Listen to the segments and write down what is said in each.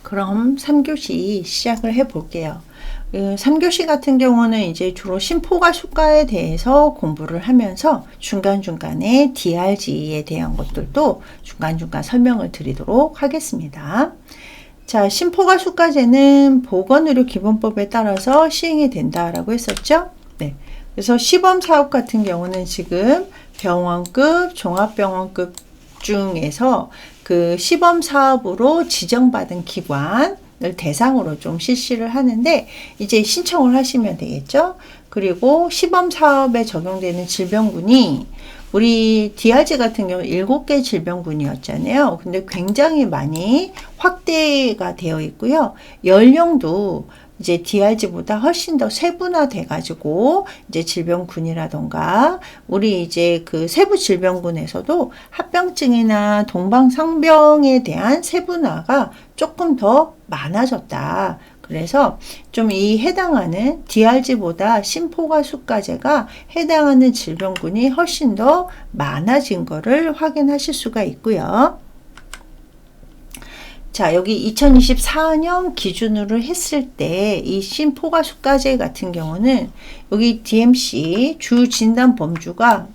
그럼 3교시 시작을 해 볼게요. 3교시 같은 경우는 이제 주로 심포가 수가에 대해서 공부를 하면서 중간중간에 DRG에 대한 것들도 중간중간 설명을 드리도록 하겠습니다. 자, 심포가 수가제는 보건의료기본법에 따라서 시행이 된다라고 했었죠. 네. 그래서 시범사업 같은 경우는 지금 병원급, 종합병원급 중에서 그 시범사업으로 지정받은 기관을 대상으로 좀 실시를 하는데 이제 신청을 하시면 되겠죠. 그리고 시범사업에 적용되는 질병군이 우리 DRG 같은 경우 7개 질병군이었잖아요. 근데 굉장히 많이 확대가 되어 있고요. 연령도 이제 DRG보다 훨씬 더 세분화돼 가지고 이제 질병군이라던가 우리 이제 그 세부 질병군에서도 합병증이나 동방상병에 대한 세분화가 조금 더 많아졌다. 그래서 좀 이 해당하는 DRG보다 심포가 수가제가 해당하는 질병군이 훨씬 더 많아진 거를 확인하실 수가 있고요. 자, 여기 2024년 기준으로 했을 때 이 심포가 수가제 같은 경우는 여기 DMC 주 진단 범주가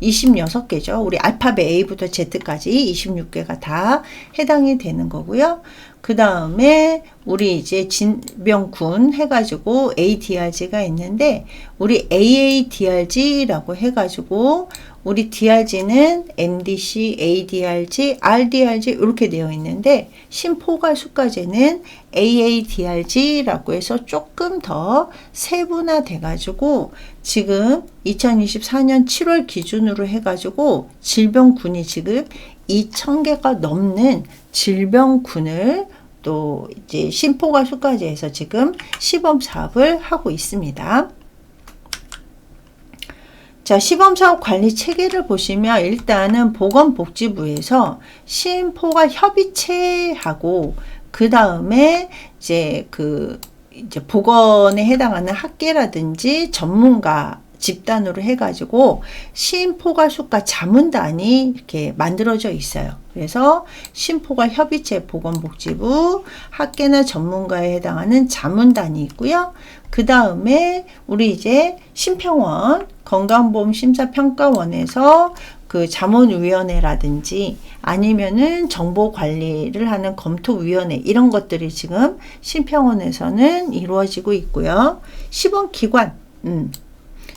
26개죠. 우리 알파벳 A부터 Z까지 26개가 다 해당이 되는 거고요. 그 다음에 우리 이제 질병군 해가지고 ADRG가 있는데 우리 AADRG라고 해가지고 우리 DRG는 MDC, ADRG, RDRG 이렇게 되어 있는데 심포가 수가제는 AADRG라고 해서 조금 더 세분화돼 가지고 지금 2024년 7월 기준으로 해가지고 질병군이 지금 2,000개가 넘는 질병군을 또 이제 심포가 수가제에서 지금 시범 사업을 하고 있습니다. 자, 시범사업 관리 체계를 보시면 일단은 보건복지부에서 심포가 협의체하고 그 다음에 이제 이제 보건에 해당하는 학계라든지 전문가 집단으로 해가지고 심포가 수가 자문단이 이렇게 만들어져 있어요. 그래서 심포가 협의체 보건복지부 학계나 전문가에 해당하는 자문단이 있고요. 그 다음에 우리 이제 심평원 건강보험심사평가원에서 그 자문위원회라든지 아니면은 정보관리를 하는 검토위원회 이런 것들이 지금 심평원에서는 이루어지고 있고요.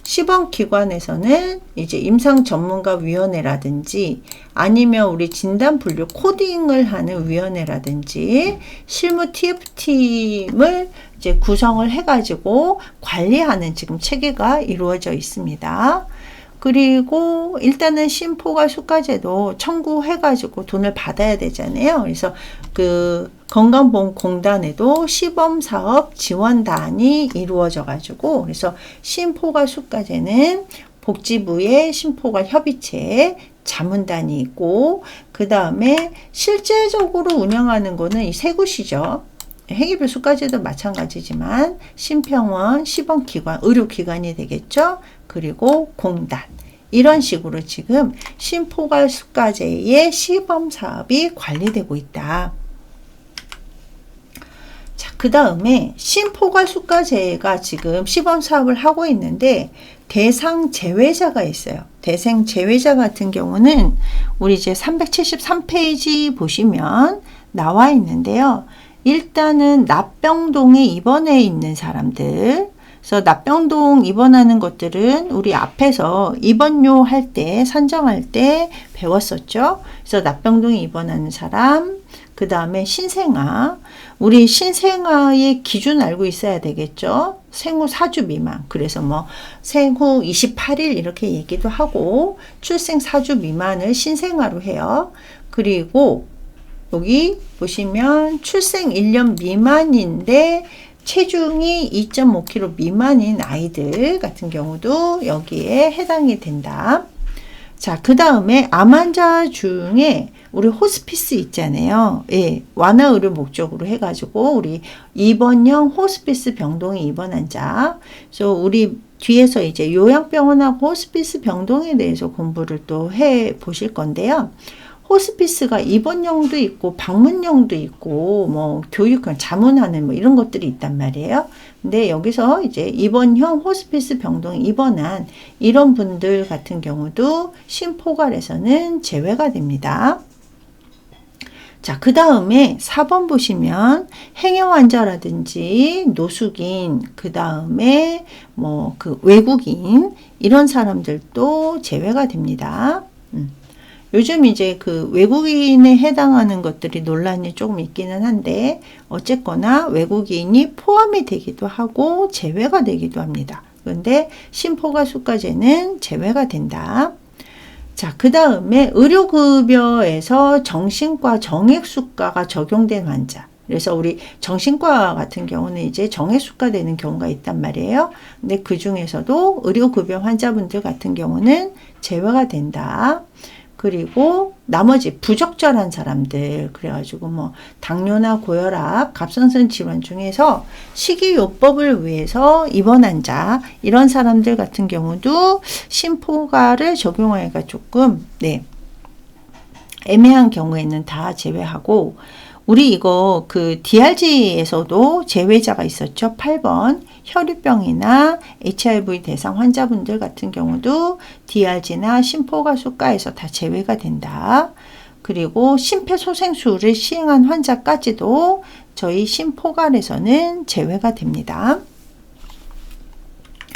시범기관에서는 이제 임상전문가위원회라든지 아니면 우리 진단분류 코딩을 하는 위원회라든지 실무 TF팀을 이제 구성을 해가지고 관리하는 지금 체계가 이루어져 있습니다. 그리고 일단은 심포가 수가제도 청구해가지고 돈을 받아야 되잖아요. 그래서 그 건강보험공단에도 시범사업 지원단이 이루어져 가지고 그래서 심포가 수가제는 복지부의 심포가 협의체 자문단이 있고 그 다음에 실제적으로 운영하는 거는 이 세 곳이죠. 행위별 수가제도 마찬가지지만 심평원, 시범기관, 의료기관이 되겠죠. 그리고 공단 이런 식으로 지금 심포가 수가제의 시범사업이 관리되고 있다. 자, 그 다음에 심포가 수가제가 지금 시범사업을 하고 있는데 대상 제외자가 있어요. 대상 제외자 같은 경우는 우리 이제 373페이지 보시면 나와 있는데요. 일단은 납병동에 입원해 있는 사람들, 그래서 납병동 입원하는 것들은 우리 앞에서 입원료 할 때, 산정할 때 배웠었죠. 그래서 납병동에 입원하는 사람, 그 다음에 신생아, 우리 신생아의 기준 알고 있어야 되겠죠. 생후 4주 미만, 그래서 뭐 생후 28일 이렇게 얘기도 하고 출생 4주 미만을 신생아로 해요. 그리고 여기 보시면 출생 1년 미만인데 체중이 2.5kg 미만인 아이들 같은 경우도 여기에 해당이 된다. 자, 그 다음에 암 환자 중에 우리 호스피스 있잖아요. 예, 완화 의료 목적으로 해가지고 우리 입원형 호스피스 병동에 입원한 자. 그래서 우리 뒤에서 이제 요양병원하고 호스피스 병동에 대해서 공부를 또 해 보실 건데요. 호스피스가 입원용도 있고 방문용도 있고 뭐 교육형 자문하는 뭐 이런 것들이 있단 말이에요. 근데 여기서 이제 입원형 호스피스 병동 입원한 이런 분들 같은 경우도 심포괄에서는 제외가 됩니다. 자, 그 다음에 4번 보시면 행여 환자라든지 노숙인, 그 다음에 뭐 그 외국인 이런 사람들도 제외가 됩니다. 요즘 이제 그 외국인에 해당하는 것들이 논란이 조금 있기는 한데 어쨌거나 외국인이 포함이 되기도 하고 제외가 되기도 합니다. 그런데 심포괄수가제는 제외가 된다. 자, 그 다음에 의료급여에서 정신과 정액수가가 적용된 환자. 그래서 우리 정신과 같은 경우는 이제 정액수가 되는 경우가 있단 말이에요. 근데 그 중에서도 의료급여 환자분들 같은 경우는 제외가 된다. 그리고 나머지 부적절한 사람들, 그래가지고 뭐 당뇨나 고혈압, 갑상선 질환 중에서 식이요법을 위해서 입원한 자, 이런 사람들 같은 경우도 심포괄을 적용하기가 조금 애매한 경우에는 다 제외하고, 우리 이거 그 DRG에서도 제외자가 있었죠. 8번 혈유병이나 HIV 대상 환자분들 같은 경우도 DRG나 심포괄수가에서 다 제외가 된다. 그리고 심폐소생술을 시행한 환자까지도 저희 심포괄에서는 제외가 됩니다.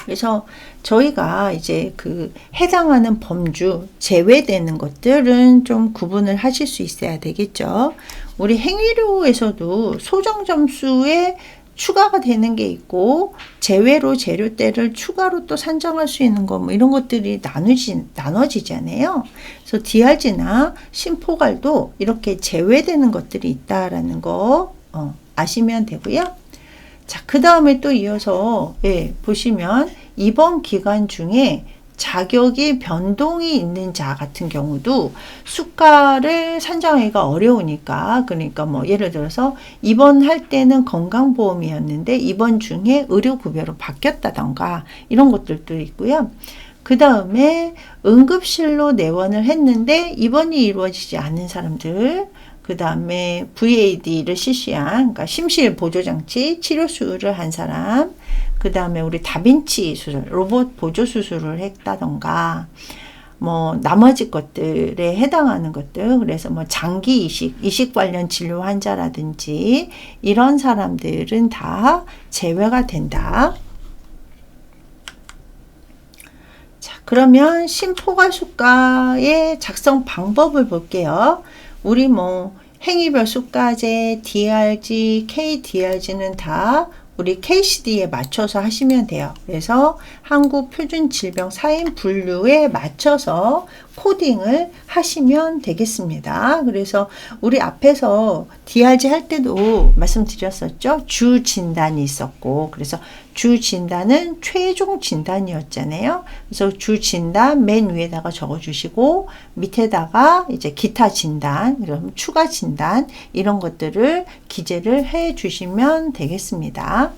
그래서 저희가 이제 그 해당하는 범주, 제외되는 것들은 좀 구분을 하실 수 있어야 되겠죠. 우리 행위료에서도 소정 점수에 추가가 되는 게 있고, 제외로 재료대를 추가로 또 산정할 수 있는 거, 뭐 이런 것들이 나눠지잖아요. 그래서 DRG나 심포괄도 이렇게 제외되는 것들이 있다라는 거 아시면 되고요. 자, 그 다음에 또 이어서 보시면 이번 기간 중에 자격이 변동이 있는 자 같은 경우도 수가를 산정하기가 어려우니까, 그러니까 뭐 예를 들어서 입원할 때는 건강보험이었는데 입원 중에 의료급여로 바뀌었다던가 이런 것들도 있고요. 그 다음에 응급실로 내원을 했는데 입원이 이루어지지 않은 사람들, 그 다음에 VAD를 실시한, 그러니까 심실 보조장치 치료 수술을 한 사람, 그 다음에 우리 다빈치 수술, 로봇 보조 수술을 했다던가, 뭐 나머지 것들에 해당하는 것들, 그래서 뭐 장기 이식 관련 진료 환자라든지 이런 사람들은 다 제외가 된다. 자, 그러면 심포괄수가의 작성 방법을 볼게요. 우리 뭐 행위별 수가제, DRG, KDRG는 다 우리 KCD에 맞춰서 하시면 돼요. 그래서 한국표준질병4인 분류에 맞춰서 코딩을 하시면 되겠습니다. 그래서 우리 앞에서 DRG 할 때도 말씀드렸었죠. 주 진단이 있었고, 그래서 주 진단은 최종 진단이었잖아요. 그래서 주 진단 맨 위에다가 적어주시고, 밑에다가 이제 기타 진단, 그럼 추가 진단, 이런 것들을 기재를 해 주시면 되겠습니다.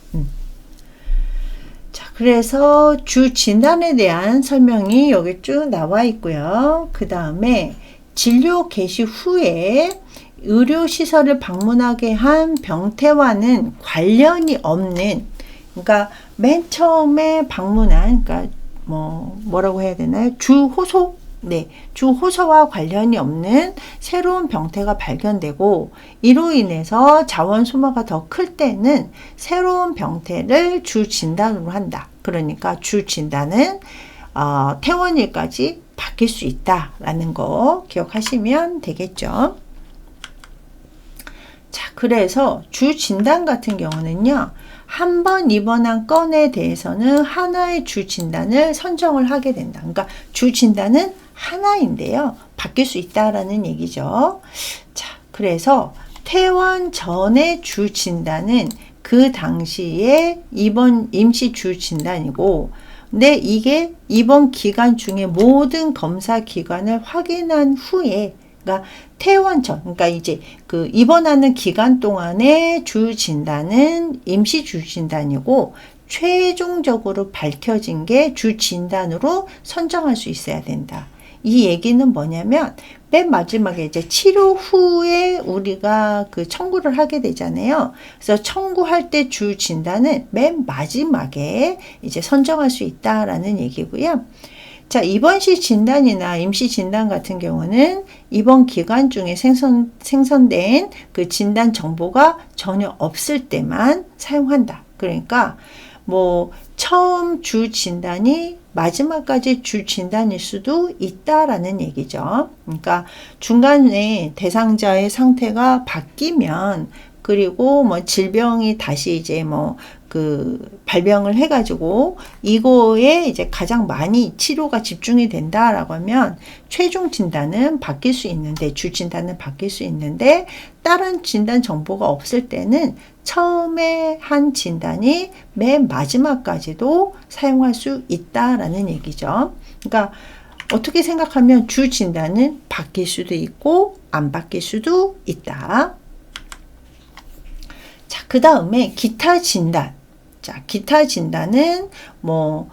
자, 그래서 주 진단에 대한 설명이 여기 쭉 나와 있고요. 그 다음에 진료 개시 후에 의료시설을 방문하게 한 병태와는 관련이 없는, 그러니까 맨 처음에 방문한, 그러니까 뭐라고 해야 되나요? 주호소? 네, 주호소와 관련이 없는 새로운 병태가 발견되고, 이로 인해서 자원 소모가 더 클 때는 새로운 병태를 주 진단으로 한다. 그러니까 주 진단은 퇴원일까지 바뀔 수 있다라는 거 기억하시면 되겠죠. 자, 그래서 주 진단 같은 경우는요, 한 번 입원한 건에 대해서는 하나의 주 진단을 선정을 하게 된다. 그러니까 주 진단은 하나인데요, 바뀔 수 있다라는 얘기죠. 자, 그래서 퇴원 전의 주 진단은 그 당시에 입원 임시 주 진단이고, 근데 이게 입원 기간 중에 모든 검사 기관을 확인한 후에, 그러니까 퇴원 전, 그러니까 이제 그 입원하는 기간 동안의 주 진단은 임시 주 진단이고, 최종적으로 밝혀진 게 주 진단으로 선정할 수 있어야 된다. 이 얘기는 뭐냐면 맨 마지막에 이제 치료 후에 우리가 그 청구를 하게 되잖아요. 그래서 청구할 때 주 진단은 맨 마지막에 이제 선정할 수 있다라는 얘기고요. 자, 입원 시 진단이나 임시 진단 같은 경우는 입원 기간 중에 생성된 그 진단 정보가 전혀 없을 때만 사용한다. 그러니까 뭐 처음 주 진단이 마지막까지 주 진단일 수도 있다라는 얘기죠. 그러니까 중간에 대상자의 상태가 바뀌면, 그리고 뭐 질병이 다시 이제 뭐 그 발병을 해가지고 이거에 이제 가장 많이 치료가 집중이 된다라고 하면 최종 진단은 바뀔 수 있는데, 주 진단은 바뀔 수 있는데, 다른 진단 정보가 없을 때는 처음에 한 진단이 맨 마지막까지도 사용할 수 있다라는 얘기죠. 그러니까 어떻게 생각하면 주 진단은 바뀔 수도 있고 안 바뀔 수도 있다. 자, 그 다음에 기타 진단. 자, 기타 진단은 뭐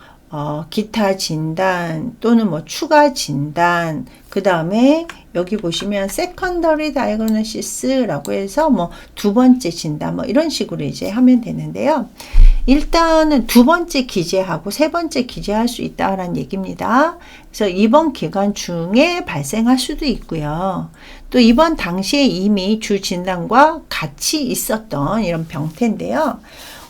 기타 진단 또는 뭐 추가 진단, 그 다음에 여기 보시면 secondary diagnosis라고 해서 뭐 두 번째 진단 뭐 이런 식으로 이제 하면 되는데요. 일단은 두 번째 기재하고 세 번째 기재할 수 있다라는 얘기입니다. 그래서 입원 기간 중에 발생할 수도 있고요. 또 입원 당시에 이미 주 진단과 같이 있었던 이런 병태인데요.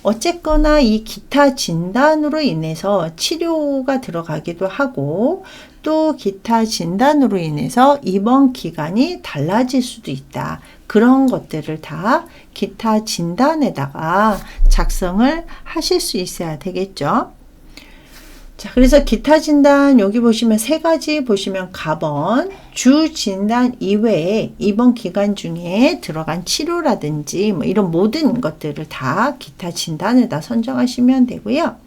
어쨌거나 이 기타 진단으로 인해서 치료가 들어가기도 하고, 또 기타 진단으로 인해서 입원 기간이 달라질 수도 있다. 그런 것들을 다 기타 진단에다가 작성을 하실 수 있어야 되겠죠. 자, 그래서 기타 진단 여기 보시면 세 가지 보시면 가번, 주 진단 이외에 입원 기간 중에 들어간 치료라든지 뭐 이런 모든 것들을 다 기타 진단에다 선정하시면 되고요.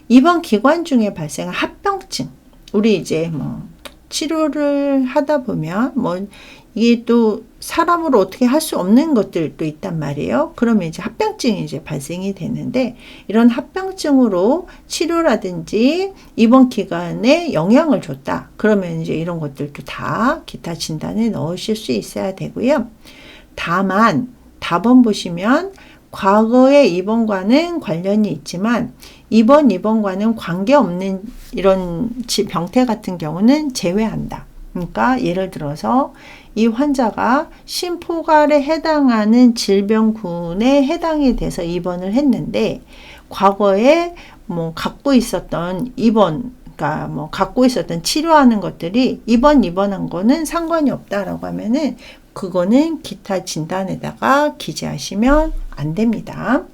입원 기간 중에 발생한 합병증, 우리 이제 뭐 치료를 하다 보면 뭐 이게 또 사람으로 어떻게 할 수 없는 것들도 있단 말이에요. 그러면 이제 합병증이 이제 발생이 되는데, 이런 합병증으로 치료라든지 입원 기간에 영향을 줬다. 그러면 이제 이런 것들도 다 기타 진단에 넣으실 수 있어야 되고요. 다만 답은 보시면 과거의 입원과는 관련이 있지만 입원과는 관계없는 이런 병태 같은 경우는 제외한다. 그러니까 예를 들어서 이 환자가 심포갈에 해당하는 질병군에 해당이 돼서 입원을 했는데, 과거에 갖고 있었던 그러니까 갖고 있었던 치료하는 것들이 입원한 거는 상관이 없다라고 하면은 그거는 기타 진단에다가 기재하시면 안 됩니다.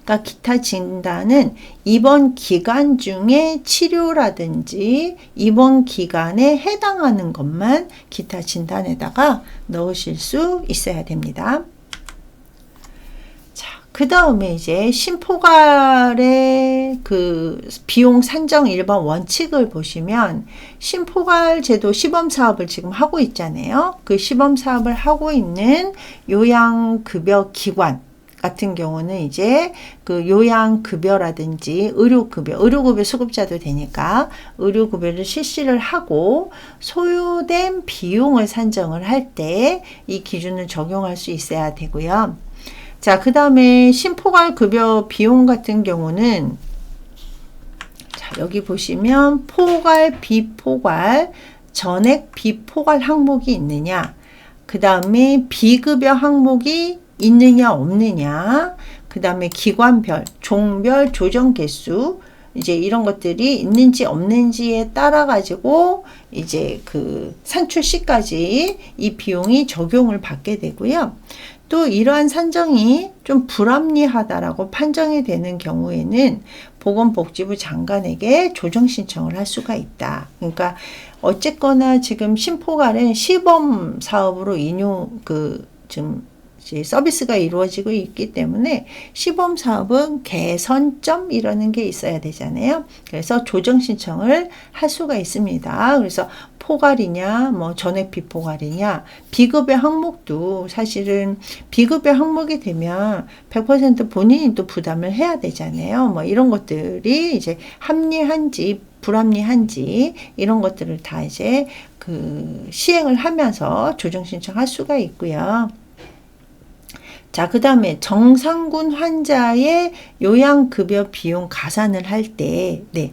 그러니까 기타 진단은 입원 기간 중에 치료라든지 입원 기간에 해당하는 것만 기타 진단에다가 넣으실 수 있어야 됩니다. 자, 그 다음에 이제 심포갈의 그 비용 산정 일반 원칙을 보시면, 심포갈 제도 시범 사업을 지금 하고 있잖아요. 그 시범 사업을 하고 있는 요양급여 기관 같은 경우는 이제 그 요양급여라든지 의료급여 수급자도 되니까 의료급여를 실시를 하고 소요된 비용을 산정을 할 때 이 기준을 적용할 수 있어야 되고요. 자, 그 다음에 심포갈 급여 비용 같은 경우는, 자, 여기 보시면 포갈, 비포갈, 전액 비포갈 항목이 있느냐, 그 다음에 비급여 항목이 있느냐 없느냐, 그 다음에 기관별, 종별 조정 개수, 이제 이런 것들이 있는지 없는지에 따라 가지고 이제 그 산출 시까지 이 비용이 적용을 받게 되고요. 또 이러한 산정이 좀 불합리하다라고 판정이 되는 경우에는 보건복지부 장관에게 조정 신청을 할 수가 있다. 그러니까 어쨌거나 지금 심포갈은 시범 사업으로 지금 이제 서비스가 이루어지고 있기 때문에 시범 사업은 개선점이라는 게 있어야 되잖아요. 그래서 조정 신청을 할 수가 있습니다. 그래서 포괄이냐, 뭐 전액 비포괄이냐, 비급여 항목도 사실은 비급여 항목이 되면 100% 본인이 또 부담을 해야 되잖아요. 뭐 이런 것들이 이제 합리한지 불합리한지 이런 것들을 다 이제 시행을 하면서 조정 신청할 수가 있고요. 자, 그 다음에 정상군 환자의 요양급여 비용 가산을 할 때, 네.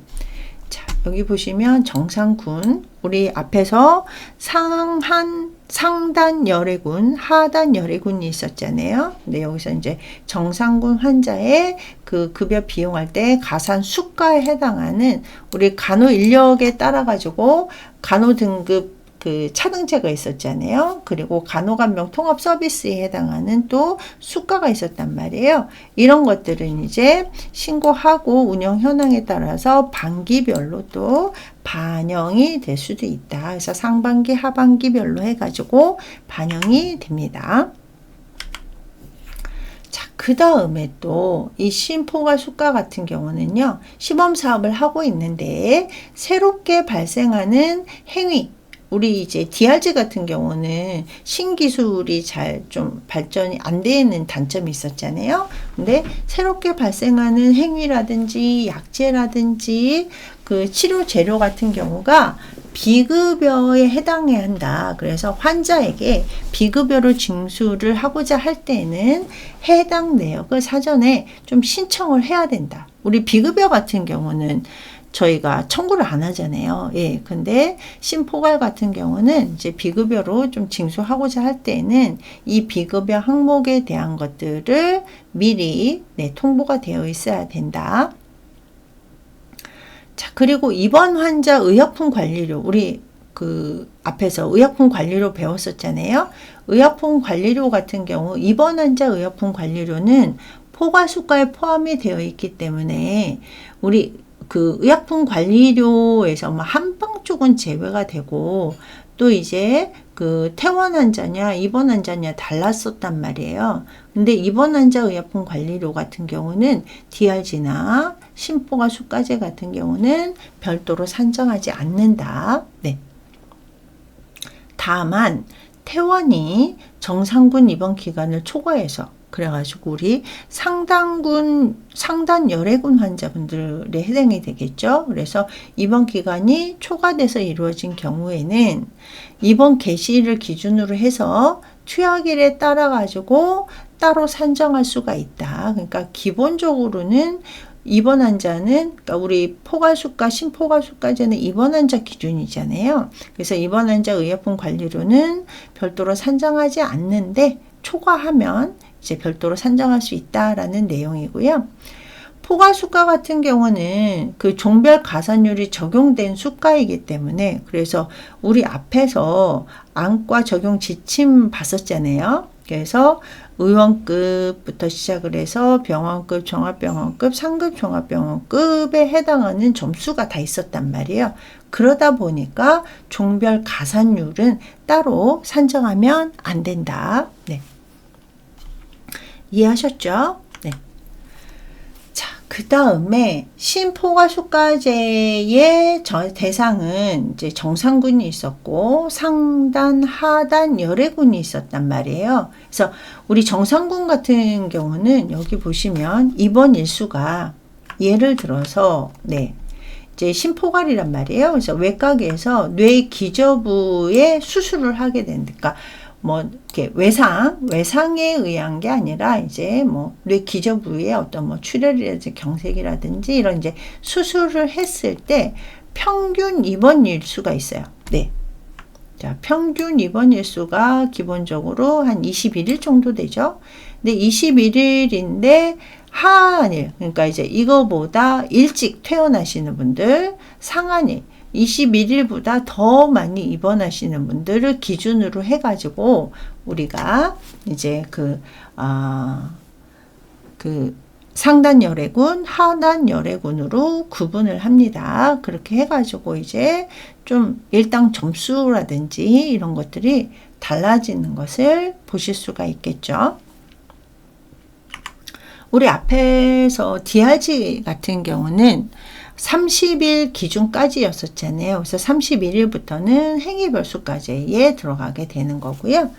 자, 여기 보시면 정상군, 우리 앞에서 상단 열애군, 하단 열애군이 있었잖아요. 근데 여기서 이제 정상군 환자의 그 급여 비용할 때 가산 수가에 해당하는 우리 간호 인력에 따라 가지고 간호 등급 그 차등제가 있었잖아요. 그리고 간호간병 통합 서비스에 해당하는 또 수가가 있었단 말이에요. 이런 것들은 이제 신고하고 운영 현황에 따라서 반기별로 또 반영이 될 수도 있다. 그래서 상반기, 하반기별로 해가지고 반영이 됩니다. 자, 그 다음에 또 이 신포괄 수가 같은 경우는요, 시범 사업을 하고 있는데 새롭게 발생하는 행위, 우리 이제 DRG 같은 경우는 신기술이 잘 좀 발전이 안 되는 단점이 있었잖아요. 근데 새롭게 발생하는 행위라든지 약제라든지 그 치료 재료 같은 경우가 비급여에 해당해야 한다. 그래서 환자에게 비급여를 징수를 하고자 할 때는 해당 내역을 사전에 좀 신청을 해야 된다. 우리 비급여 같은 경우는 저희가 청구를 안 하잖아요. 예. 근데 신포괄 같은 경우는 이제 비급여로 좀 징수하고자 할 때는 이 비급여 항목에 대한 것들을 미리 통보가 되어 있어야 된다. 자, 그리고 입원 환자 의약품 관리료, 우리 그 앞에서 의약품 관리료 배웠었잖아요. 의약품 관리료 같은 경우 입원 환자 의약품 관리료는 포괄 수가에 포함이 되어 있기 때문에 우리 그 의약품 관리료에서 한방 쪽은 제외가 되고 또 이제 그 퇴원 환자냐 입원 환자냐 달랐었단 말이에요. 근데 입원 환자 의약품 관리료 같은 경우는 DRG나 신포괄 수가제 같은 경우는 별도로 산정하지 않는다. 네. 다만 퇴원이 정상군 입원 기간을 초과해서 그래가지고 우리 상단 열애군 환자분들에 해당이 되겠죠. 그래서 입원 기간이 초과돼서 이루어진 경우에는 입원 개시일을 기준으로 해서 투약일에 따라 가지고 따로 산정할 수가 있다. 그러니까 기본적으로는 입원 환자는 그러니까 우리 포괄수가 신포괄수가제는 입원 환자 기준이잖아요. 그래서 입원 환자 의약품 관리료는 별도로 산정하지 않는데 초과하면 이제 별도로 산정할 수 있다라는 내용이고요. 포괄수가 같은 경우는 그 종별 가산율이 적용된 수가이기 때문에 그래서 우리 앞에서 안과 적용 지침 봤었잖아요. 그래서 의원급부터 시작을 해서 병원급, 종합병원급, 상급 종합병원급에 해당하는 점수가 다 있었단 말이에요. 그러다 보니까 종별 가산율은 따로 산정하면 안 된다. 네. 이해하셨죠? 네. 자, 그 다음에 신포괄수가제의 대상은 이제 정상군이 있었고 상단, 하단 열애군이 있었단 말이에요. 그래서 우리 정상군 같은 경우는 여기 보시면 입원 일수가 예를 들어서 이제 신포괄이란 말이에요. 그래서 외과계에서 뇌 기저부에 수술을 하게 된다. 뭐 이렇게 외상에 의한 게 아니라 이제 뭐 뇌 기저부에 어떤 뭐 출혈이라든지 경색이라든지 이런 이제 수술을 했을 때 평균 입원 일수가 있어요. 네. 자, 평균 입원 일수가 기본적으로 한 21일 정도 되죠. 근데 21일인데 하한일, 그러니까 이제 이거보다 일찍 퇴원하시는 분들, 상한일 21일보다 더 많이 입원하시는 분들을 기준으로 해가지고 우리가 이제 그 상단 열애군, 하단 열애군으로 구분을 합니다. 그렇게 해가지고 이제 좀 일당 점수라든지 이런 것들이 달라지는 것을 보실 수가 있겠죠. 우리 앞에서 DRG 같은 경우는 30일 기준까지였었잖아요. 그래서 31일부터는 행위별수까지에 들어가게 되는 거고요.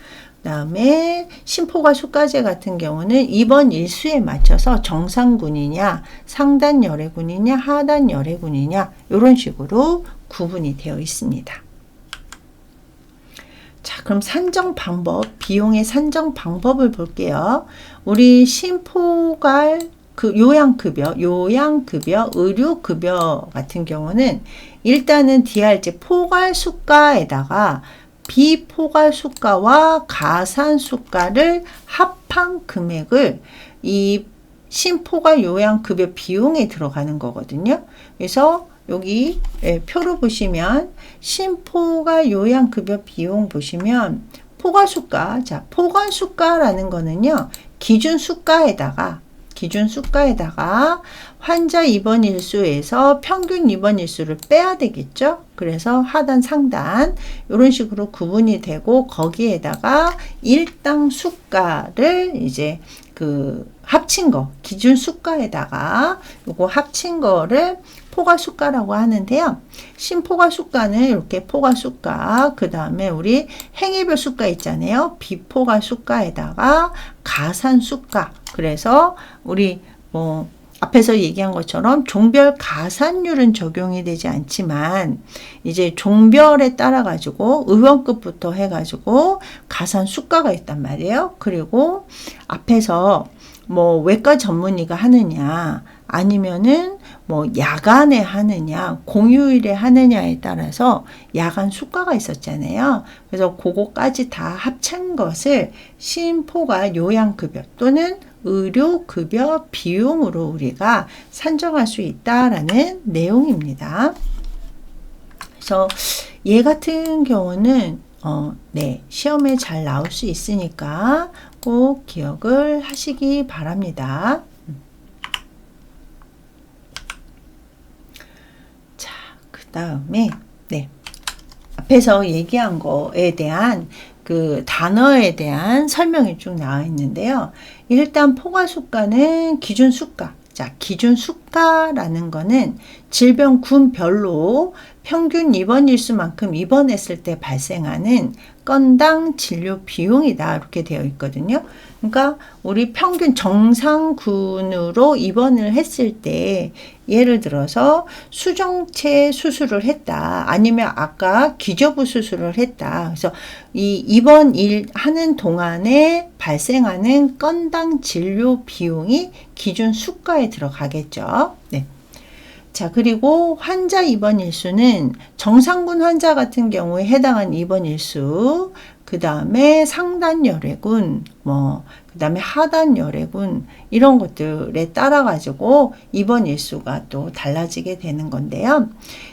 그 다음에 심포괄수까지 같은 경우는 이번 일수에 맞춰서 정상군이냐, 상단열애군이냐, 하단열애군이냐 이런 식으로 구분이 되어 있습니다. 자, 그럼 산정 방법, 비용의 산정 방법을 볼게요. 우리 심포괄 요양급여, 의료급여 같은 경우는 일단은 DRG 포괄수가에다가 비포괄수가와 가산수가를 합한 금액을 이 심포괄 요양급여 비용에 들어가는 거거든요. 그래서 여기 표로 보시면 심포괄 요양급여 비용 보시면 포괄수가, 자, 포괄수가라는 거는요, 기준수가에다가 환자 입원 일수에서 평균 입원 일수를 빼야 되겠죠. 그래서 하단 상단 이런 식으로 구분이 되고 거기에다가 일당 수가를 이제 합친 거 기준 수가에다가 요거 합친 거를 포괄수가라고 하는데요. 심포괄수가는 이렇게 포괄수가, 그 다음에 우리 행위별 수가 있잖아요. 비포괄수가에다가 가산수가. 그래서 우리 앞에서 얘기한 것처럼 종별 가산율은 적용이 되지 않지만 이제 종별에 따라 가지고 의원급부터 해가지고 가산수가가 있단 말이에요. 그리고 앞에서 외과 전문의가 하느냐 아니면은 야간에 하느냐 공휴일에 하느냐에 따라서 야간 수가가 있었잖아요. 그래서 그거까지 다 합친 것을 심포괄 요양급여 또는 의료급여 비용으로 우리가 산정할 수 있다라는 내용입니다. 그래서 얘 같은 경우는 시험에 잘 나올 수 있으니까 꼭 기억을 하시기 바랍니다. 자, 그 다음에 앞에서 얘기한 거에 대한 단어에 대한 설명이 쭉 나와 있는데요. 일단 포괄수가는 기준수가. 자, 기준수가라는 거는 질병군별로 평균 입원 일수만큼 입원했을 때 발생하는 건당 진료 비용이다. 이렇게 되어 있거든요. 그러니까 우리 평균 정상군으로 입원을 했을 때 예를 들어서 수정체 수술을 했다. 아니면 아까 기저부 수술을 했다. 그래서 이 입원 하는 동안에 발생하는 건당 진료 비용이 기준 수가에 들어가겠죠. 네. 자, 그리고 환자 입원 일수는 정상군 환자 같은 경우에 해당한 입원 일수, 그 다음에 상단열애군, 그 다음에 하단열애군, 이런 것들에 따라 가지고 입원 일수가 또 달라지게 되는 건데요.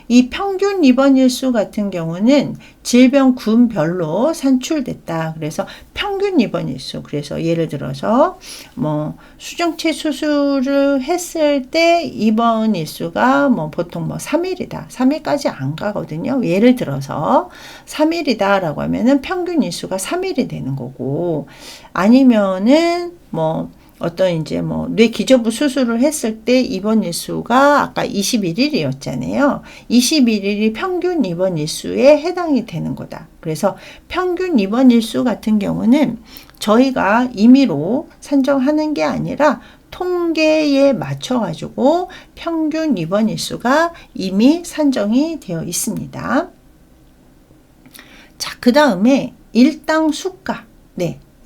이 평균 입원 일수 같은 경우는 질병군별로 산출됐다. 그래서 평균 입원 일수. 그래서 예를 들어서 수정체 수술을 했을 때 입원 일수가 보통 3일이다. 3일까지 안 가거든요. 예를 들어서 3일이다라고 하면은 평균 일수가 3일이 되는 거고, 아니면은 어떤 뇌 기저부 수술을 했을 때 입원 일수가 아까 21일이었잖아요. 21일이 평균 입원 일수에 해당이 되는 거다. 그래서 평균 입원 일수 같은 경우는 저희가 임의로 산정하는 게 아니라 통계에 맞춰가지고 평균 입원 일수가 이미 산정이 되어 있습니다. 자, 그 다음에 일당 수가.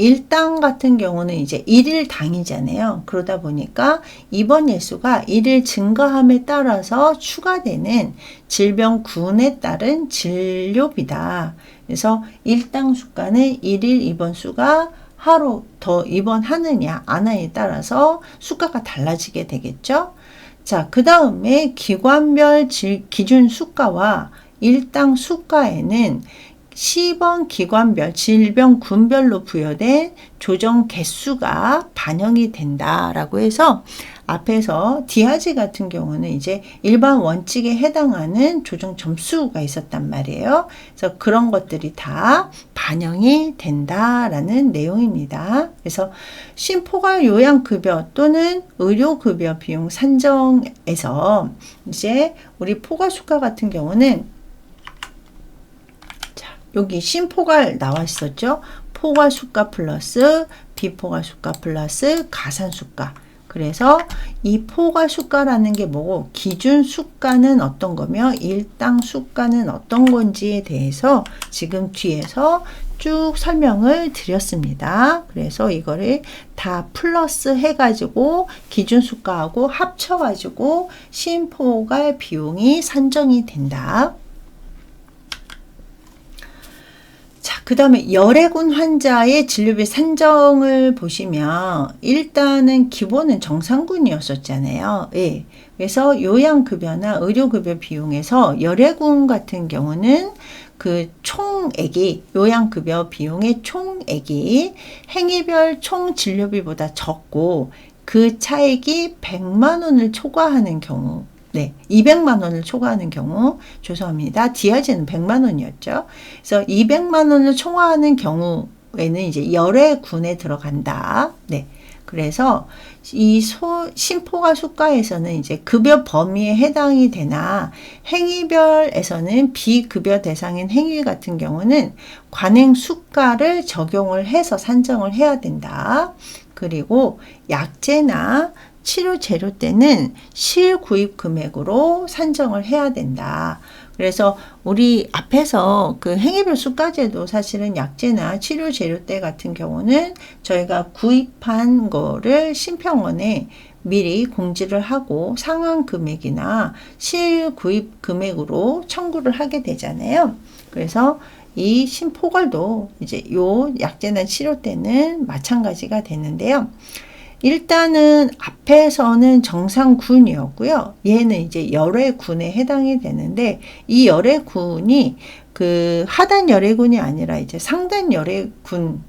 일당 같은 경우는 이제 1일당이잖아요. 그러다 보니까 입원 일수가 1일 증가함에 따라서 추가되는 질병군에 따른 진료비다. 그래서 일당 수가는 1일 입원 수가 하루 더 입원하느냐 안 하느냐에 따라서 수가가 달라지게 되겠죠. 자, 그 다음에 기관별 기준 수가와 일당 수가에는 시범 기관별 질병군별로 부여된 조정 개수가 반영이 된다라고 해서 앞에서 디아지 같은 경우는 이제 일반 원칙에 해당하는 조정 점수가 있었단 말이에요. 그래서 그런 것들이 다 반영이 된다라는 내용입니다. 그래서 신포괄 요양급여 또는 의료급여 비용 산정에서 이제 우리 포괄수가 같은 경우는 자, 여기 신포괄 나와 있었죠. 포괄수가 플러스 비포괄수가 플러스 가산수가. 그래서 이 포괄수가라는 게 뭐고 기준수가는 어떤 거며 일당 수가는 어떤 건지에 대해서 지금 뒤에서 쭉 설명을 드렸습니다. 그래서 이거를 다 플러스 해가지고 기준수가하고 합쳐가지고 신포괄 비용이 산정이 된다. 자, 그 다음에 열애군 환자의 진료비 산정을 보시면 일단은 기본은 정상군이었었잖아요. 예. 그래서 요양급여나 의료급여 비용에서 열애군 같은 경우는 그 총액이 요양급여 비용의 총액이 행위별 총 진료비보다 적고 그 차액이 100만 원을 초과하는 경우 네, 200만 원을 초과하는 경우 죄송합니다. 디아지는 100만 원이었죠. 그래서 200만 원을 초과하는 경우에는 이제 열애군에 들어간다. 네. 그래서 이 신포괄 수가에서는 이제 급여 범위에 해당이 되나 행위별에서는 비급여 대상인 행위 같은 경우는 관행 수가를 적용을 해서 산정을 해야 된다. 그리고 약제나 치료 재료 때는 실구입 금액으로 산정을 해야 된다. 그래서 우리 앞에서 그 행위별 수가제도 사실은 약제나 치료 재료 때 같은 경우는 저희가 구입한 거를 심평원에 미리 공지를 하고 상환 금액이나 실구입 금액으로 청구를 하게 되잖아요. 그래서 이 신포괄도 이제 요 약제나 치료 때는 마찬가지가 되는데요. 일단은 앞에서는 정상군이었고요. 얘는 이제 열애군에 해당이 되는데 이 열애군이 그 하단 열애군이 아니라 이제 상단 열애군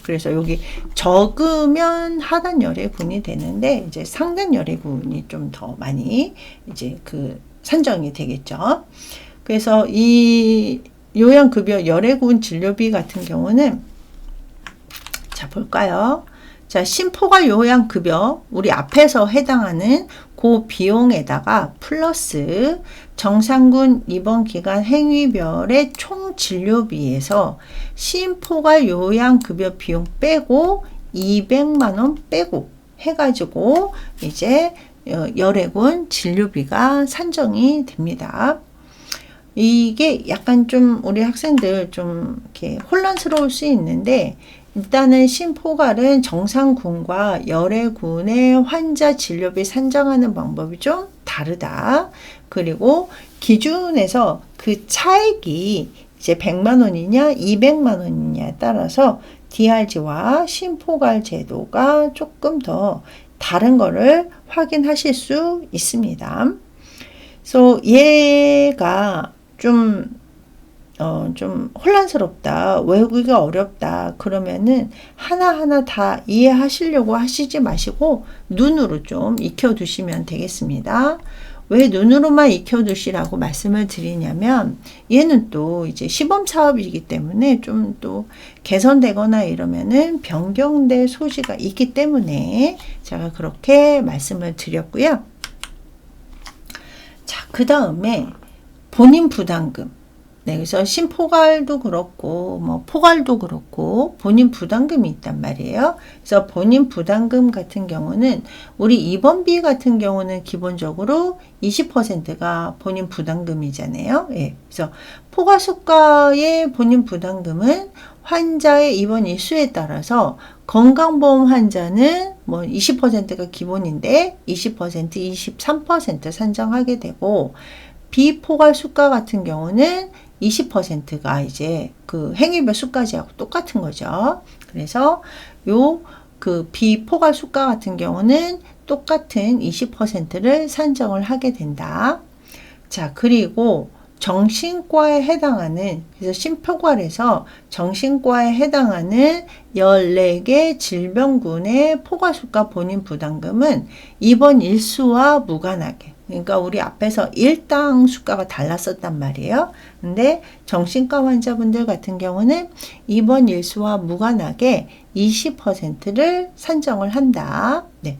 그래서 여기 적으면 하단 열애군이 되는데 이제 상단 열애군이 좀 더 많이 이제 그 산정이 되겠죠. 그래서 이 요양급여 열애군 진료비 같은 경우는 자 볼까요? 자, 신포괄 요양급여 우리 앞에서 해당하는 그 비용에다가 플러스 정상군 입원기간 행위별의 총 진료비에서 신포괄 요양급여 비용 빼고 200만 원 빼고 해가지고 이제 열애군 진료비가 산정이 됩니다. 이게 약간 좀 우리 학생들 좀 이렇게 혼란스러울 수 있는데 일단은 신포괄은 정상군과 열애군의 환자 진료비 산정하는 방법이 좀 다르다. 그리고 기준에서 그 차액이 이제 100만 원이냐 200만 원이냐에 따라서 DRG와 신포괄 제도가 조금 더 다른 거를 확인하실 수 있습니다. 그래서 얘가 좀 혼란스럽다, 외우기가 어렵다, 그러면은 하나하나 다 이해하시려고 하시지 마시고 눈으로 좀 익혀두시면 되겠습니다. 왜 눈으로만 익혀두시라고 말씀을 드리냐면 얘는 또 이제 시범 사업이기 때문에 좀 또 개선되거나 이러면은 변경될 소지가 있기 때문에 제가 그렇게 말씀을 드렸고요. 자, 그 다음에 본인 부담금. 네, 그래서 신포괄도 그렇고, 뭐, 포괄도 그렇고, 본인 부담금이 있단 말이에요. 그래서 본인 부담금 같은 경우는, 우리 입원비 같은 경우는 기본적으로 20%가 본인 부담금이잖아요. 예. 그래서 포괄수가의 본인 부담금은 환자의 입원 일수에 따라서 건강보험 환자는 뭐 20%가 기본인데, 20%, 23% 산정하게 되고, 비포괄 수가 같은 경우는 20%가 이제 그 행위별 수가제하고 똑같은 거죠. 그래서 요 그 비포괄 수가 같은 경우는 똑같은 20%를 산정을 하게 된다. 자, 그리고 정신과에 해당하는, 그래서 심포괄에서 정신과에 해당하는 14개 질병군의 포괄수가 본인 부담금은 입원 일수와 무관하게, 그러니까 우리 앞에서 일당 수가가 달랐었단 말이에요. 근데 정신과 환자분들 같은 경우는 입원 일수와 무관하게 20%를 산정을 한다. 네.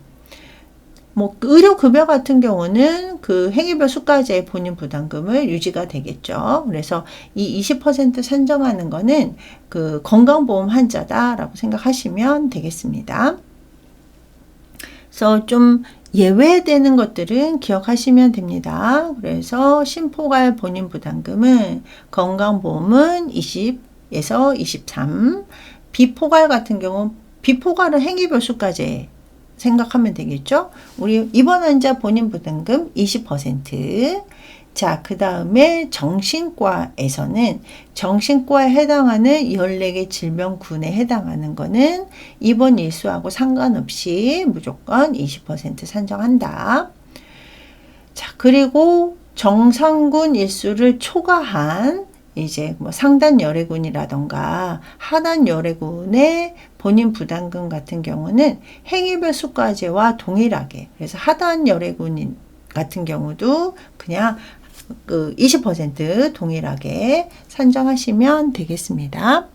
뭐 의료급여 같은 경우는 그 행위별 수가제의 본인 부담금을 유지가 되겠죠. 그래서 이 20% 산정하는 거는 그 건강보험 환자다라고 생각하시면 되겠습니다. 그래서 좀 예외되는 것들은 기억하시면 됩니다. 그래서 심포괄 본인 부담금은 건강보험은 20에서 23, 비포괄 같은 경우 비포괄은 행위별 수가제 생각하면 되겠죠. 우리 입원 환자 본인 부담금 20%. 자, 그 다음에 정신과에서는 정신과에 해당하는 14개 질병군에 해당하는 거는 입원 일수하고 상관없이 무조건 20% 산정한다. 자, 그리고 정상군 일수를 초과한 이제 뭐 상단 열애군이라던가 하단 열애군의 본인 부담금 같은 경우는 행위별 수가제와 동일하게, 그래서 하단 열애군 같은 경우도 그냥 그 20% 동일하게 산정하시면 되겠습니다.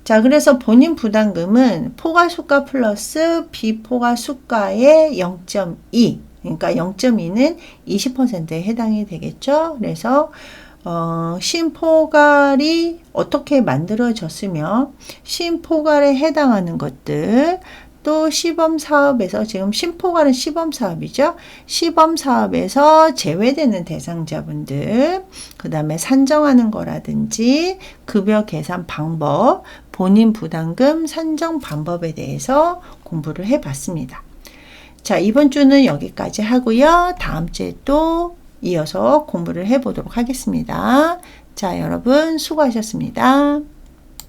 자, 그래서 본인 부담금은 포괄수가 플러스 비포괄수가의 0.2, 그러니까 0.2는 20%에 해당이 되겠죠. 그래서 심포괄이 어떻게 만들어졌으며 심포괄에 해당하는 것들, 또 시범사업에서, 지금 심포괄은 시범사업이죠. 시범사업에서 제외되는 대상자분들, 그 다음에 산정하는 거라든지 급여 계산 방법, 본인 부담금 산정 방법에 대해서 공부를 해봤습니다. 자, 이번 주는 여기까지 하고요. 다음 주에 또 이어서 공부를 해보도록 하겠습니다. 자, 여러분 수고하셨습니다.